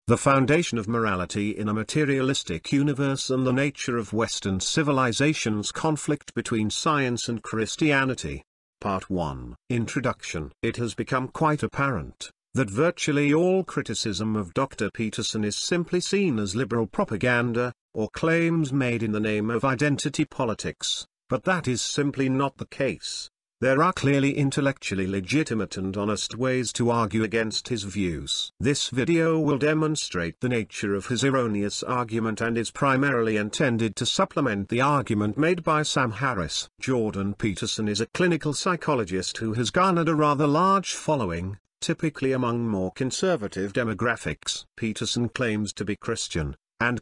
The foundation of morality in a materialistic universe and the nature of Western civilization's conflict between science and Christianity. Part 1. Introduction. It has become quite apparent that virtually all criticism of Dr. Peterson is simply seen as liberal propaganda, or claims made in the name of identity politics, but that is simply not the case. There are clearly intellectually legitimate and honest ways to argue against his views. This video will demonstrate the nature of his erroneous argument and is primarily intended to supplement the argument made by Sam Harris. Jordan Peterson is a clinical psychologist who has garnered a rather large following, typically among more conservative demographics. Peterson claims to be Christian, and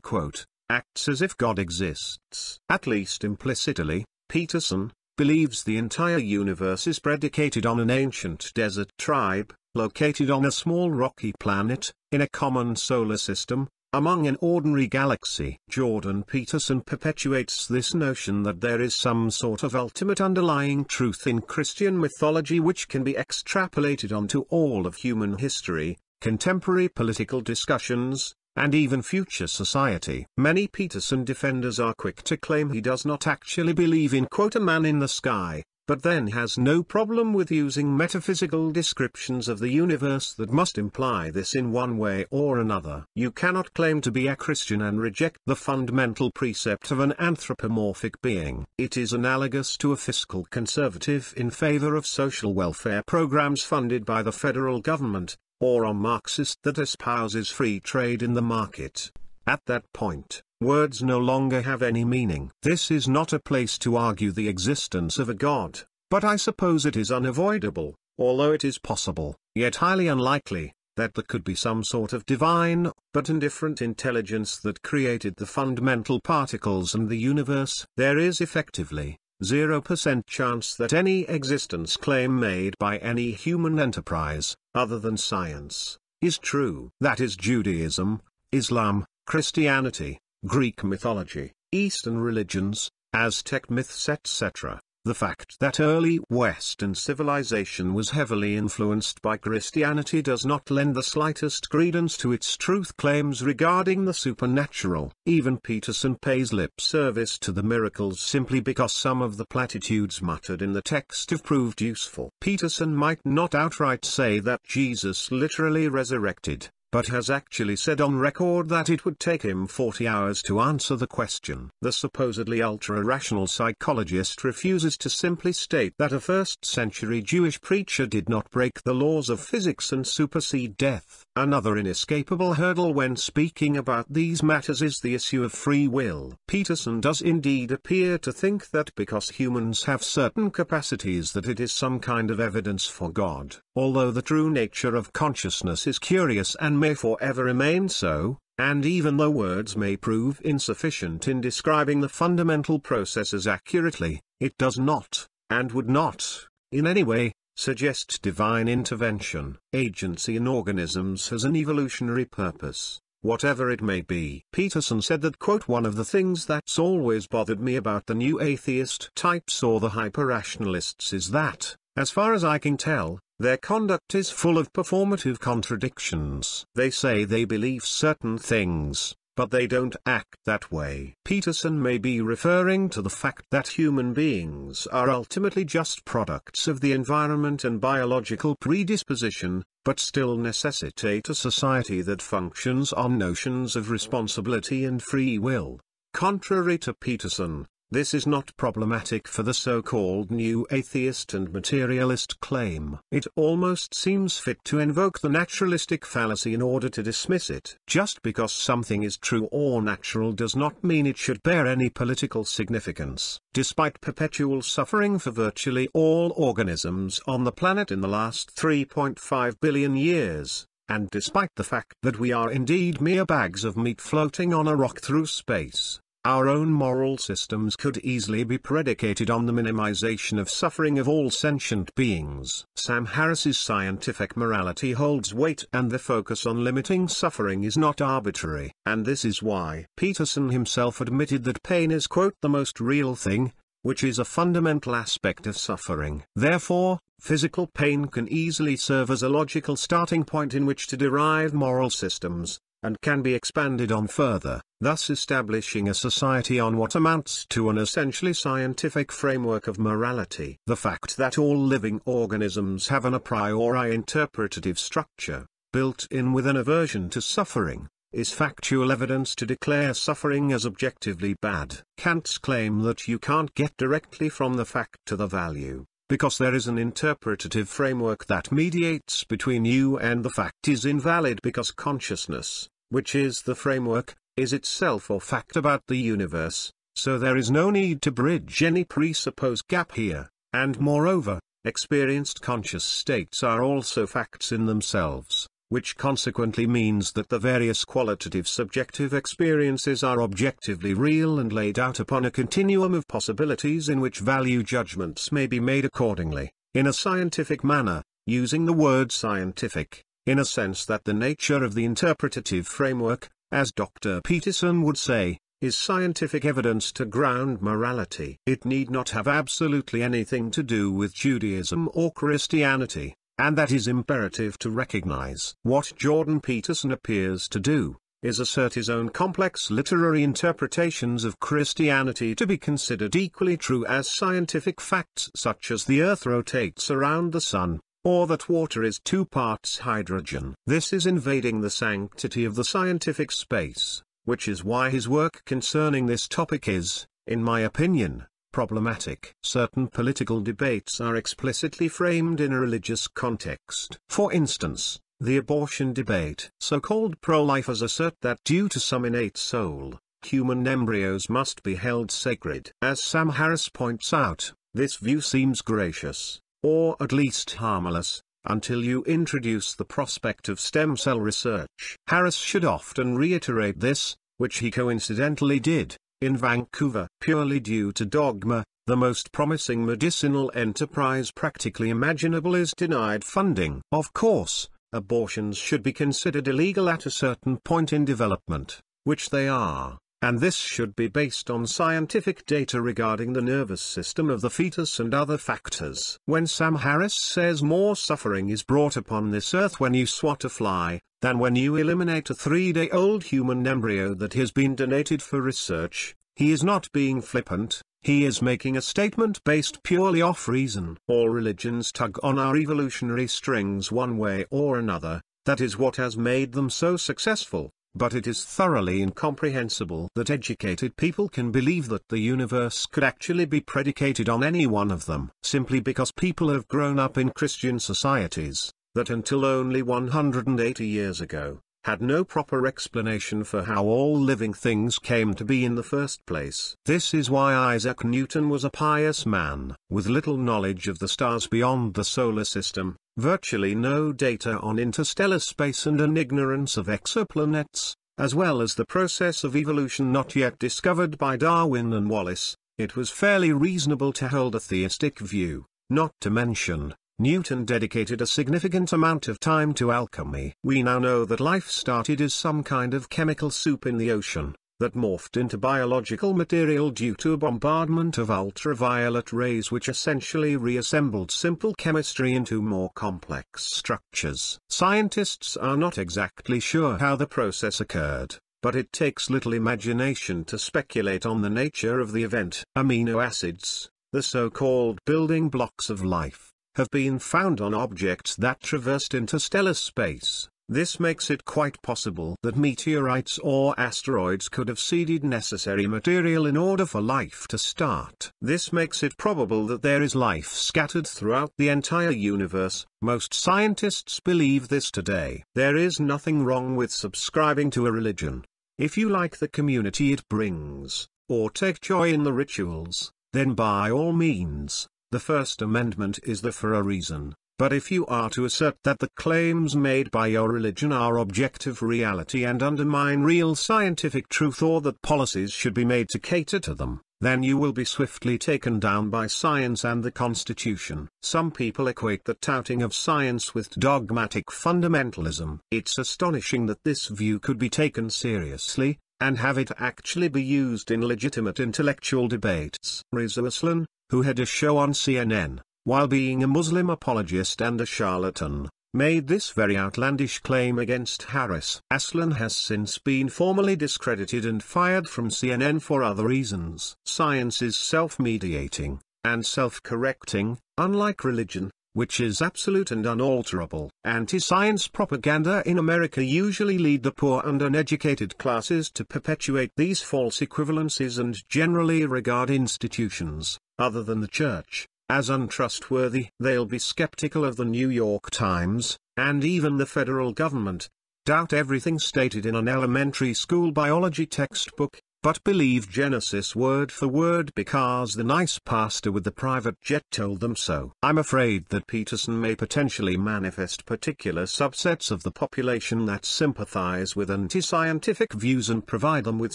acts as if God exists. At least implicitly, Peterson believes the entire universe is predicated on an ancient desert tribe, located on a small rocky planet, in a common solar system, among an ordinary galaxy. Jordan Peterson perpetuates this notion that there is some sort of ultimate underlying truth in Christian mythology which can be extrapolated onto all of human history, contemporary political discussions, and even future society. Many Peterson defenders are quick to claim he does not actually believe in a man in the sky, but then has no problem with using metaphysical descriptions of the universe that must imply this in one way or another. You cannot claim to be a Christian and reject the fundamental precept of an anthropomorphic being. It is analogous to a fiscal conservative in favor of social welfare programs funded by the federal government, or a Marxist that espouses free trade in the market. At that point, words no longer have any meaning. This is not a place to argue the existence of a God, but I suppose it is unavoidable, although it is possible, yet highly unlikely, that there could be some sort of divine, but indifferent intelligence that created the fundamental particles and the universe. There is effectively 0% chance that any existence claim made by any human enterprise, other than science, is true. That is Judaism, Islam, Christianity, Greek mythology, Eastern religions, Aztec myths etc. The fact that early Western civilization was heavily influenced by Christianity does not lend the slightest credence to its truth claims regarding the supernatural. Even Peterson pays lip service to the miracles simply because some of the platitudes muttered in the text have proved useful. Peterson might not outright say that Jesus literally resurrected, but has actually said on record that it would take him 40 hours to answer the question. The supposedly ultra-rational psychologist refuses to simply state that a first-century Jewish preacher did not break the laws of physics and supersede death. Another inescapable hurdle when speaking about these matters is the issue of free will. Peterson does indeed appear to think that because humans have certain capacities that it is some kind of evidence for God, although the true nature of consciousness is curious and may forever remain so, and even though words may prove insufficient in describing the fundamental processes accurately, it does not, and would not, in any way, suggest divine intervention. Agency in organisms has an evolutionary purpose, whatever it may be. Peterson said that one of the things that's always bothered me about the new atheist types or the hyper-rationalists is that, as far as I can tell, their conduct is full of performative contradictions. They say they believe certain things, but they don't act that way. Peterson may be referring to the fact that human beings are ultimately just products of the environment and biological predisposition, but still necessitate a society that functions on notions of responsibility and free will. Contrary to Peterson, this is not problematic for the so-called new atheist and materialist claim. It almost seems fit to invoke the naturalistic fallacy in order to dismiss it. Just because something is true or natural does not mean it should bear any political significance. Despite perpetual suffering for virtually all organisms on the planet in the last 3.5 billion years, and despite the fact that we are indeed mere bags of meat floating on a rock through space, our own moral systems could easily be predicated on the minimization of suffering of all sentient beings. Sam Harris's scientific morality holds weight and the focus on limiting suffering is not arbitrary. And this is why Peterson himself admitted that pain is the most real thing, which is a fundamental aspect of suffering. Therefore, physical pain can easily serve as a logical starting point in which to derive moral systems, and can be expanded on further, thus establishing a society on what amounts to an essentially scientific framework of morality. The fact that all living organisms have an a priori interpretative structure, built in with an aversion to suffering, is factual evidence to declare suffering as objectively bad. Kant's claim that you can't get directly from the fact to the value, because there is an interpretative framework that mediates between you and the fact, is invalid because consciousness, which is the framework, is itself a fact about the universe, so there is no need to bridge any presupposed gap here, and moreover, experienced conscious states are also facts in themselves, which consequently means that the various qualitative subjective experiences are objectively real and laid out upon a continuum of possibilities in which value judgments may be made accordingly, in a scientific manner, using the word scientific, in a sense that the nature of the interpretative framework, as Dr. Peterson would say, is scientific evidence to ground morality. It need not have absolutely anything to do with Judaism or Christianity, and that is imperative to recognize. What Jordan Peterson appears to do, is assert his own complex literary interpretations of Christianity to be considered equally true as scientific facts such as the Earth rotates around the Sun, or that water is 2 parts hydrogen. This is invading the sanctity of the scientific space, which is why his work concerning this topic is, in my opinion, problematic. Certain political debates are explicitly framed in a religious context. For instance, the abortion debate. So-called pro-lifers assert that due to some innate soul, human embryos must be held sacred. As Sam Harris points out, this view seems gracious, or at least harmless, until you introduce the prospect of stem cell research. Harris should often reiterate this, which he coincidentally did, in Vancouver. Purely due to dogma, the most promising medicinal enterprise practically imaginable is denied funding. Of course, abortions should be considered illegal at a certain point in development, which they are, and this should be based on scientific data regarding the nervous system of the fetus and other factors. When Sam Harris says more suffering is brought upon this earth when you swat a fly, than when you eliminate a 3-day-old human embryo that has been donated for research, he is not being flippant, he is making a statement based purely off reason. All religions tug on our evolutionary strings one way or another, that is what has made them so successful. But it is thoroughly incomprehensible that educated people can believe that the universe could actually be predicated on any one of them. Simply because people have grown up in Christian societies, that until only 180 years ago, had no proper explanation for how all living things came to be in the first place. This is why Isaac Newton was a pious man. With little knowledge of the stars beyond the solar system, virtually no data on interstellar space and an ignorance of exoplanets, as well as the process of evolution not yet discovered by Darwin and Wallace, it was fairly reasonable to hold a theistic view. Not to mention, Newton dedicated a significant amount of time to alchemy. We now know that life started as some kind of chemical soup in the ocean, that morphed into biological material due to a bombardment of ultraviolet rays which essentially reassembled simple chemistry into more complex structures. Scientists are not exactly sure how the process occurred, but it takes little imagination to speculate on the nature of the event. Amino acids, the so-called building blocks of life, have been found on objects that traversed interstellar space. This makes it quite possible that meteorites or asteroids could have seeded necessary material in order for life to start. This makes it probable that there is life scattered throughout the entire universe. Most scientists believe this today. There is nothing wrong with subscribing to a religion. If you like the community it brings, or take joy in the rituals, then by all means. The First Amendment is there for a reason, but if you are to assert that the claims made by your religion are objective reality and undermine real scientific truth, or that policies should be made to cater to them, then you will be swiftly taken down by science and the Constitution. Some people equate the touting of science with dogmatic fundamentalism. It's astonishing that this view could be taken seriously, and have it actually be used in legitimate intellectual debates. Reza Aslan, who had a show on CNN, while being a Muslim apologist and a charlatan, made this very outlandish claim against Harris. Aslan has since been formally discredited and fired from CNN for other reasons. Science is self-mediating and self-correcting, unlike religion, which is absolute and unalterable. Anti-science propaganda in America usually lead the poor and uneducated classes to perpetuate these false equivalencies and generally regard institutions, other than the church, as untrustworthy. They'll be skeptical of the New York Times, and even the federal government, doubt everything stated in an elementary school biology textbook, but believe Genesis word for word because the nice pastor with the private jet told them so. I'm afraid that Peterson may potentially manifest particular subsets of the population that sympathize with anti-scientific views and provide them with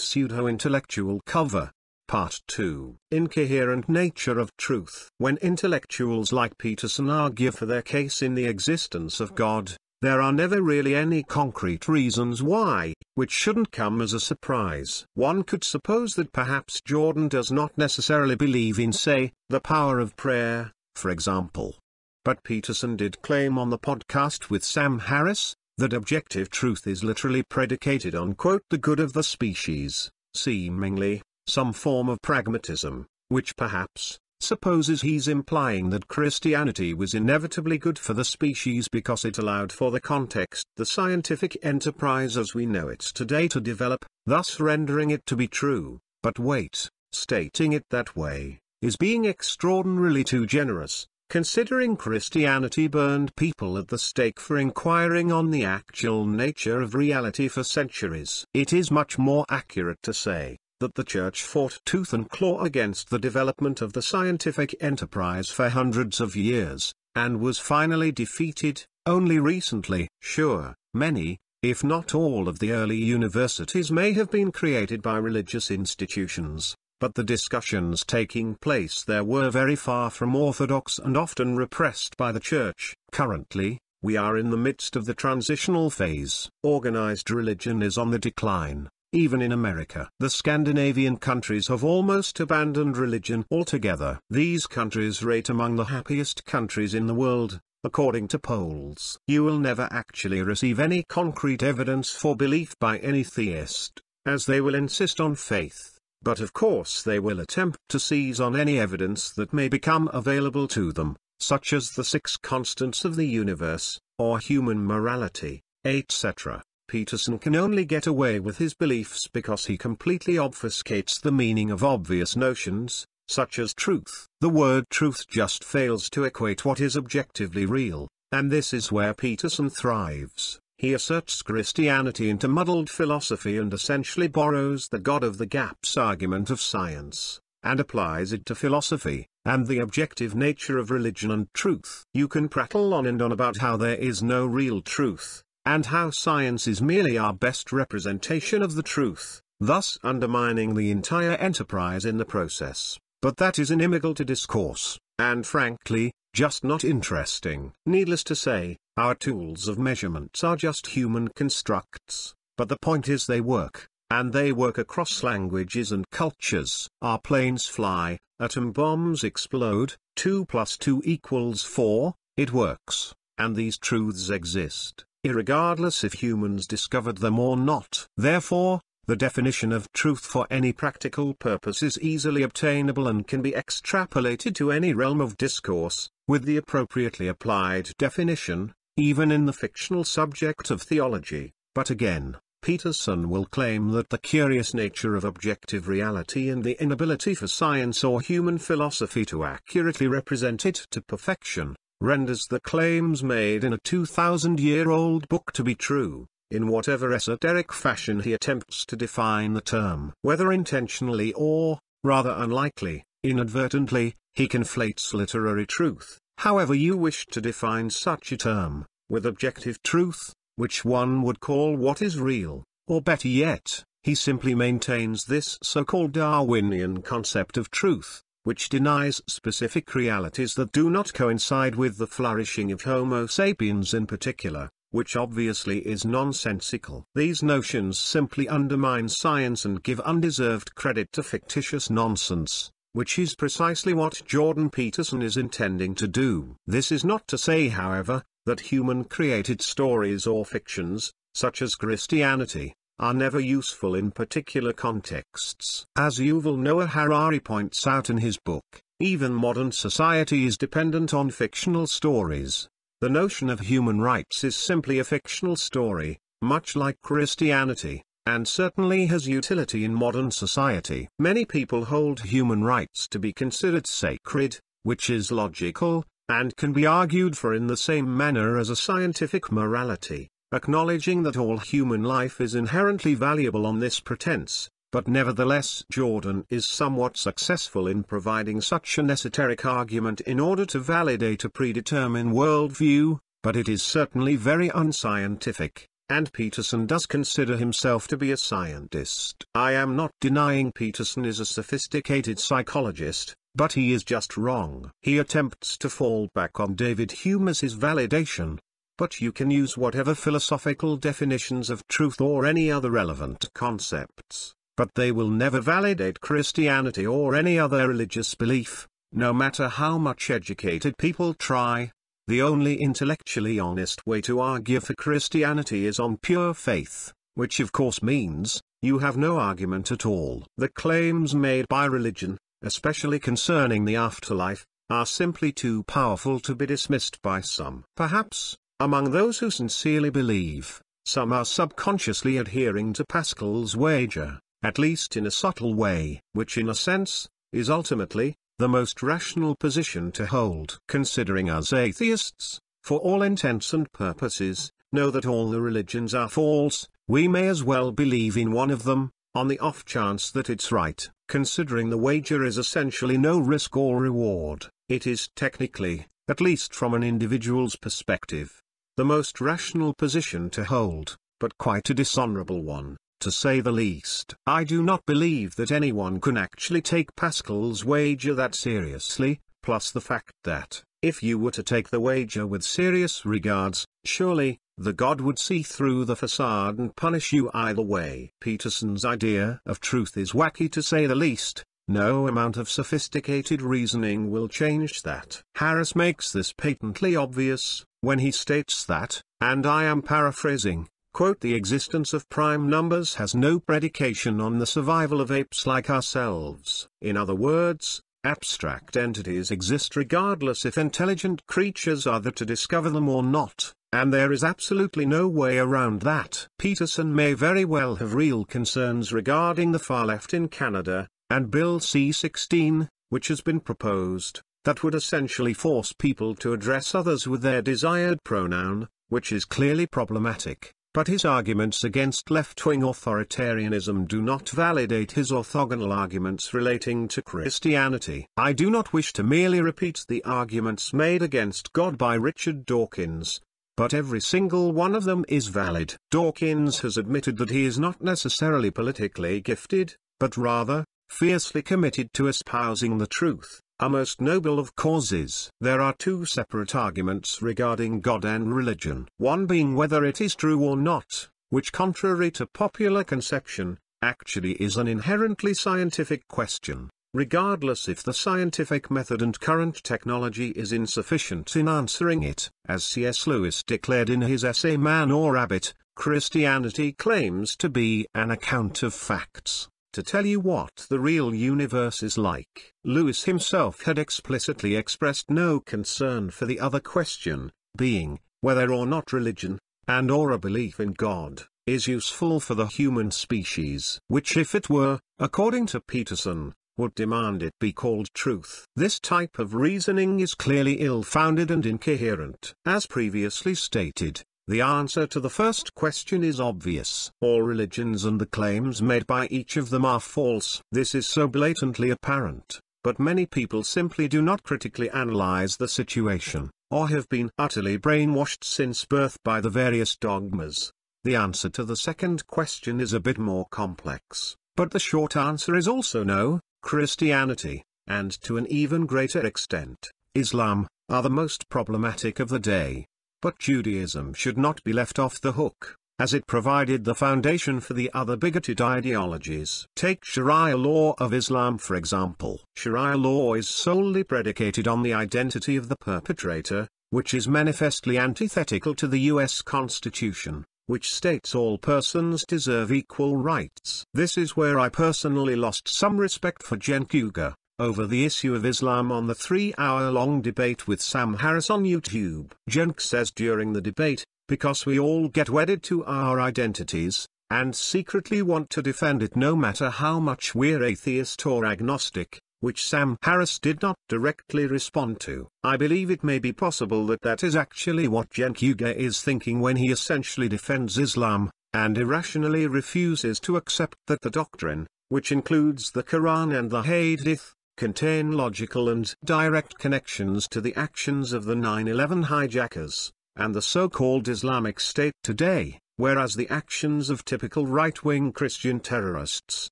pseudo-intellectual cover. Part 2. Incoherent nature of truth. When intellectuals like Peterson argue for their case in the existence of God, there are never really any concrete reasons why, which shouldn't come as a surprise. One could suppose that perhaps Jordan does not necessarily believe in, say, the power of prayer, for example. But Peterson did claim on the podcast with Sam Harris, that objective truth is literally predicated on, quote, the good of the species, seemingly, some form of pragmatism, which perhaps supposes he's implying that Christianity was inevitably good for the species because it allowed for the context, the scientific enterprise as we know it today, to develop, thus rendering it to be true. But wait, stating it that way is being extraordinarily too generous, considering Christianity burned people at the stake for inquiring on the actual nature of reality for centuries. It is much more accurate to say that the Church fought tooth and claw against the development of the scientific enterprise for hundreds of years, and was finally defeated, only recently. Sure, many, if not all of the early universities may have been created by religious institutions, but the discussions taking place there were very far from orthodox and often repressed by the Church. Currently, we are in the midst of the transitional phase. Organized religion is on the decline. Even in America, the Scandinavian countries have almost abandoned religion altogether. These countries rate among the happiest countries in the world, according to polls. You will never actually receive any concrete evidence for belief by any theist, as they will insist on faith, but of course they will attempt to seize on any evidence that may become available to them, such as the 6 constants of the universe, or human morality, etc. Peterson can only get away with his beliefs because he completely obfuscates the meaning of obvious notions, such as truth. The word truth just fails to equate what is objectively real, and this is where Peterson thrives. He asserts Christianity into muddled philosophy and essentially borrows the God of the gaps argument of science, and applies it to philosophy, and the objective nature of religion and truth. You can prattle on and on about how there is no real truth, and how science is merely our best representation of the truth, thus undermining the entire enterprise in the process. But that is inimical to discourse, and frankly, just not interesting. Needless to say, our tools of measurements are just human constructs, but the point is they work, and they work across languages and cultures. Our planes fly, atom bombs explode, 2 + 2 = 4, it works, and these truths exist, irregardless if humans discovered them or not. Therefore, the definition of truth for any practical purpose is easily obtainable and can be extrapolated to any realm of discourse, with the appropriately applied definition, even in the fictional subject of theology. But again, Peterson will claim that the curious nature of objective reality and the inability for science or human philosophy to accurately represent it to perfection, renders the claims made in a 2,000-year-old book to be true, in whatever esoteric fashion he attempts to define the term. Whether intentionally or, rather unlikely, inadvertently, he conflates literary truth, however you wish to define such a term, with objective truth, which one would call what is real, or better yet, he simply maintains this so-called Darwinian concept of truth, which denies specific realities that do not coincide with the flourishing of Homo sapiens in particular, which obviously is nonsensical. These notions simply undermine science and give undeserved credit to fictitious nonsense, which is precisely what Jordan Peterson is intending to do. This is not to say, however, that human-created stories or fictions, such as Christianity, are never useful in particular contexts. As Yuval Noah Harari points out in his book, even modern society is dependent on fictional stories. The notion of human rights is simply a fictional story, much like Christianity, and certainly has utility in modern society. Many people hold human rights to be considered sacred, which is logical, and can be argued for in the same manner as a scientific morality, acknowledging that all human life is inherently valuable on this pretense. But nevertheless Jordan is somewhat successful in providing such an esoteric argument in order to validate a predetermined worldview, but it is certainly very unscientific, and Peterson does consider himself to be a scientist. I am not denying Peterson is a sophisticated psychologist, but he is just wrong. He attempts to fall back on David Hume as his validation. But you can use whatever philosophical definitions of truth or any other relevant concepts, but they will never validate Christianity or any other religious belief, no matter how much educated people try. The only intellectually honest way to argue for Christianity is on pure faith, which of course means, you have no argument at all. The claims made by religion, especially concerning the afterlife, are simply too powerful to be dismissed by some. Perhaps, among those who sincerely believe, some are subconsciously adhering to Pascal's wager, at least in a subtle way, which in a sense, is ultimately, the most rational position to hold. Considering us atheists, for all intents and purposes, know that all the religions are false, we may as well believe in one of them, on the off chance that it's right. Considering the wager is essentially no risk or reward, it is technically, at least from an individual's perspective, the most rational position to hold, but quite a dishonorable one, to say the least. I do not believe that anyone can actually take Pascal's wager that seriously, plus the fact that, if you were to take the wager with serious regards, surely, the God would see through the facade and punish you either way. Peterson's idea of truth is wacky to say the least. No amount of sophisticated reasoning will change that. Harris makes this patently obvious, when he states that, and I am paraphrasing, quote, the existence of prime numbers has no predication on the survival of apes like ourselves. In other words, abstract entities exist regardless if intelligent creatures are there to discover them or not, and there is absolutely no way around that. Peterson may very well have real concerns regarding the far left in Canada, and Bill C-16, which has been proposed, that would essentially force people to address others with their desired pronoun, which is clearly problematic. But his arguments against left-wing authoritarianism do not validate his orthogonal arguments relating to Christianity. I do not wish to merely repeat the arguments made against God by Richard Dawkins, but every single one of them is valid. Dawkins has admitted that he is not necessarily politically gifted, but rather, fiercely committed to espousing the truth, a most noble of causes. There are two separate arguments regarding God and religion. One being whether it is true or not, which contrary to popular conception, actually is an inherently scientific question, regardless if the scientific method and current technology is insufficient in answering it. As C.S. Lewis declared in his essay Man or Rabbit, Christianity claims to be an account of facts, to tell you what the real universe is like. Lewis himself had explicitly expressed no concern for the other question, being, whether or not religion, and or a belief in God, is useful for the human species, which if it were, according to Peterson, would demand it be called truth. This type of reasoning is clearly ill-founded and incoherent. As previously stated, the answer to the first question is obvious. All religions and the claims made by each of them are false. This is so blatantly apparent, but many people simply do not critically analyze the situation, or have been utterly brainwashed since birth by the various dogmas. The answer to the second question is a bit more complex, but the short answer is also no. Christianity, and to an even greater extent, Islam, are the most problematic of the day. But Judaism should not be left off the hook, as it provided the foundation for the other bigoted ideologies. Take Sharia law of Islam for example. Sharia law is solely predicated on the identity of the perpetrator, which is manifestly antithetical to the U.S. Constitution, which states all persons deserve equal rights. This is where I personally lost some respect for Cenk Uygur, over the issue of Islam on the 3-hour-long debate with Sam Harris on YouTube. Cenk says during the debate, because we all get wedded to our identities, and secretly want to defend it no matter how much we're atheist or agnostic, which Sam Harris did not directly respond to. I believe it may be possible that that is actually what Cenk Uygur is thinking when he essentially defends Islam, and irrationally refuses to accept that the doctrine, which includes the Quran and the Hadith, contain logical and direct connections to the actions of the 9/11 hijackers, and the so-called Islamic State today, whereas the actions of typical right-wing Christian terrorists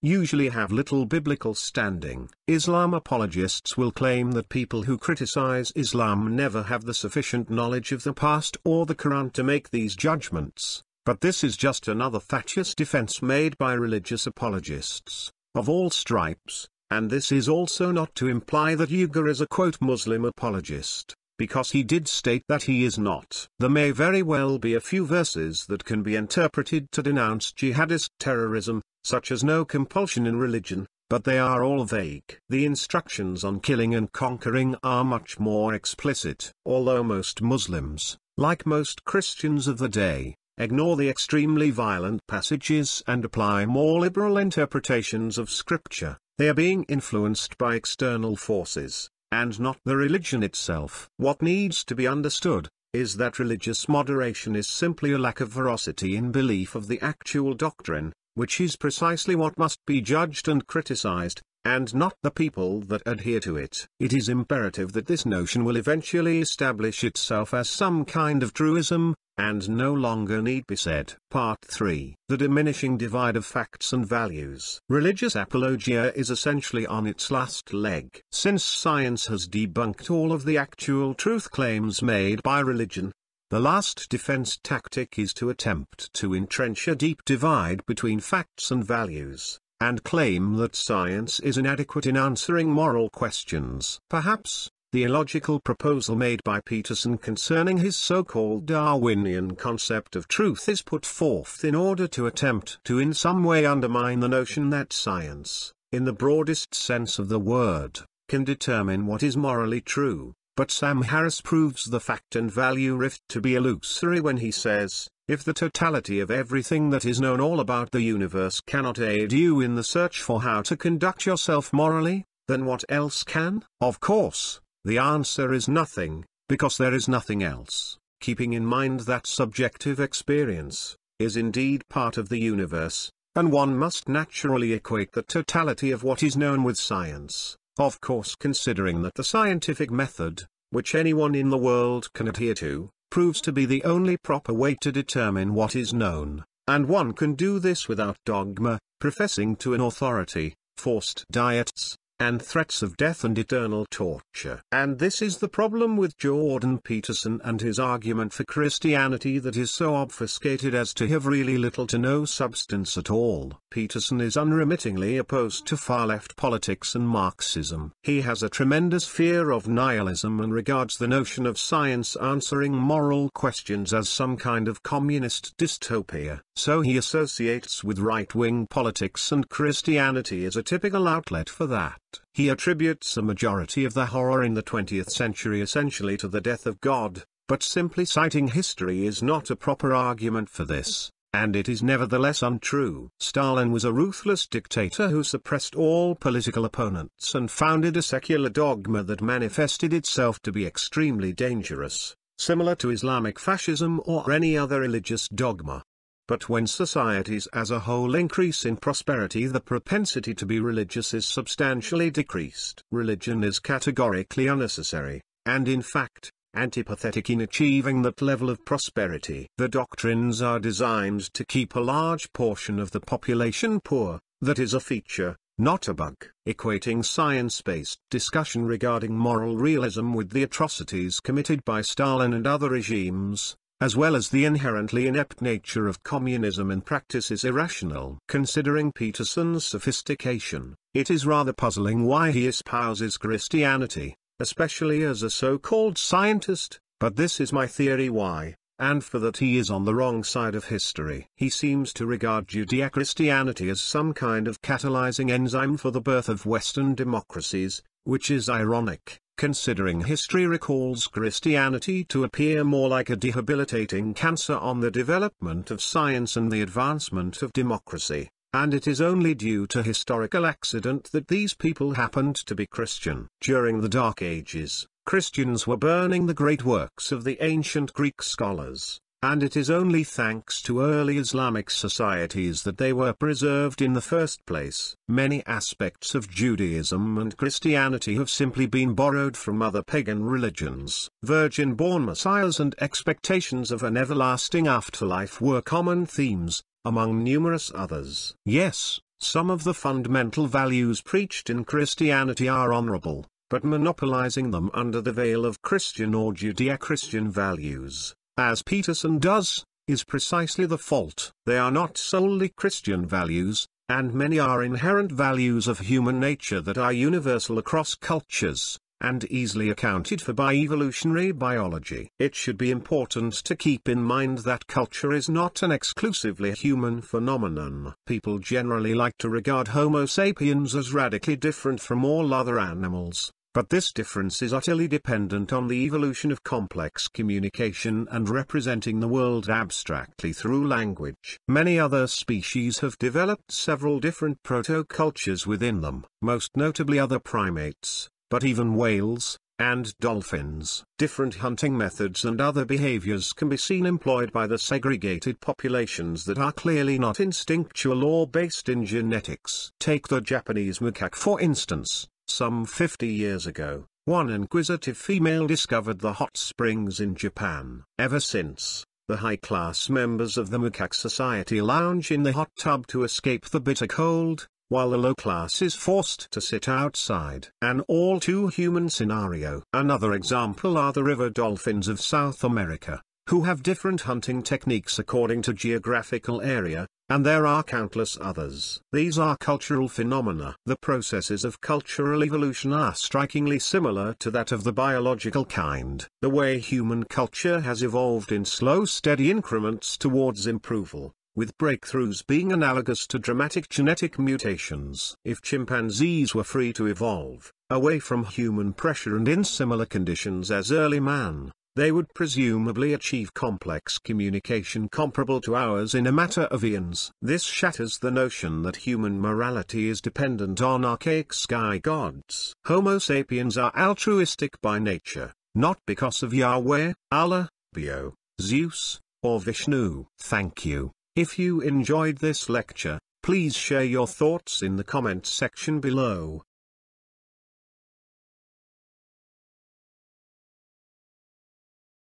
usually have little biblical standing. Islam apologists will claim that people who criticize Islam never have the sufficient knowledge of the past or the Quran to make these judgments, but this is just another fatuous defense made by religious apologists, of all stripes. And this is also not to imply that Uygur is a Muslim apologist, because he did state that he is not. There may very well be a few verses that can be interpreted to denounce jihadist terrorism, such as no compulsion in religion, but they are all vague. The instructions on killing and conquering are much more explicit. Although most Muslims, like most Christians of the day, ignore the extremely violent passages and apply more liberal interpretations of Scripture, they are being influenced by external forces, and not the religion itself. What needs to be understood is that religious moderation is simply a lack of veracity in belief of the actual doctrine, which is precisely what must be judged and criticized, and not the people that adhere to it. It is imperative that this notion will eventually establish itself as some kind of truism, and no longer need be said. Part 3. The diminishing divide of facts and values. Religious apologia is essentially on its last leg. Since science has debunked all of the actual truth claims made by religion, the last defense tactic is to attempt to entrench a deep divide between facts and values, and claim that science is inadequate in answering moral questions. Perhaps, the illogical proposal made by Peterson concerning his so-called Darwinian concept of truth is put forth in order to attempt to in some way undermine the notion that science, in the broadest sense of the word, can determine what is morally true. But Sam Harris proves the fact and value rift to be illusory when he says, if the totality of everything that is known all about the universe cannot aid you in the search for how to conduct yourself morally, then what else can? Of course, the answer is nothing, because there is nothing else. Keeping in mind that subjective experience is indeed part of the universe, and one must naturally equate the totality of what is known with science. Of course, considering that the scientific method, which anyone in the world can adhere to, proves to be the only proper way to determine what is known, and one can do this without dogma, professing to an authority, forced diets, and threats of death and eternal torture. And this is the problem with Jordan Peterson and his argument for Christianity that is so obfuscated as to have really little to no substance at all. Peterson is unremittingly opposed to far-left politics and Marxism. He has a tremendous fear of nihilism and regards the notion of science answering moral questions as some kind of communist dystopia. So he associates with right-wing politics and Christianity as a typical outlet for that. He attributes a majority of the horror in the 20th century essentially to the death of God, but simply citing history is not a proper argument for this, and it is nevertheless untrue. Stalin was a ruthless dictator who suppressed all political opponents and founded a secular dogma that manifested itself to be extremely dangerous, similar to Islamic fascism or any other religious dogma. But when societies as a whole increase in prosperity, the propensity to be religious is substantially decreased. Religion is categorically unnecessary, and in fact, antipathetic in achieving that level of prosperity. The doctrines are designed to keep a large portion of the population poor. That is a feature, not a bug. Equating science-based discussion regarding moral realism with the atrocities committed by Stalin and other regimes, as well as the inherently inept nature of communism in practice, is irrational. Considering Peterson's sophistication, it is rather puzzling why he espouses Christianity, especially as a so-called scientist, But this is my theory why, and for that he is on the wrong side of history. He seems to regard Judeo-Christianity as some kind of catalyzing enzyme for the birth of Western democracies, which is ironic, considering history recalls Christianity to appear more like a debilitating cancer on the development of science and the advancement of democracy, and it is only due to historical accident that these people happened to be Christian. During the Dark Ages, Christians were burning the great works of the ancient Greek scholars, and it is only thanks to early Islamic societies that they were preserved in the first place. Many aspects of Judaism and Christianity have simply been borrowed from other pagan religions. Virgin-born messiahs and expectations of an everlasting afterlife were common themes, among numerous others. Yes, some of the fundamental values preached in Christianity are honorable, but monopolizing them under the veil of Christian or Judeo-Christian values, as Peterson does, is precisely the fault. They are not solely Christian values, and many are inherent values of human nature that are universal across cultures, and easily accounted for by evolutionary biology. It should be important to keep in mind that culture is not an exclusively human phenomenon. People generally like to regard Homo sapiens as radically different from all other animals, but this difference is utterly dependent on the evolution of complex communication and representing the world abstractly through language. Many other species have developed several different proto-cultures within them, most notably other primates, but even whales, and dolphins. Different hunting methods and other behaviors can be seen employed by the segregated populations that are clearly not instinctual or based in genetics. Take the Japanese macaque for instance. Some 50 years ago, one inquisitive female discovered the hot springs in Japan. Ever since, the high-class members of the macaque society lounge in the hot tub to escape the bitter cold, while the low class is forced to sit outside. An all-too-human scenario. Another example are the river dolphins of South America, who have different hunting techniques according to geographical area, and there are countless others. These are cultural phenomena. The processes of cultural evolution are strikingly similar to that of the biological kind. The way human culture has evolved in slow steady increments towards improvement, with breakthroughs being analogous to dramatic genetic mutations. If chimpanzees were free to evolve, away from human pressure and in similar conditions as early man, they would presumably achieve complex communication comparable to ours in a matter of eons. This shatters the notion that human morality is dependent on archaic sky gods. Homo sapiens are altruistic by nature, not because of Yahweh, Allah, Bio, Zeus, or Vishnu. Thank you. If you enjoyed this lecture, please share your thoughts in the comments section below.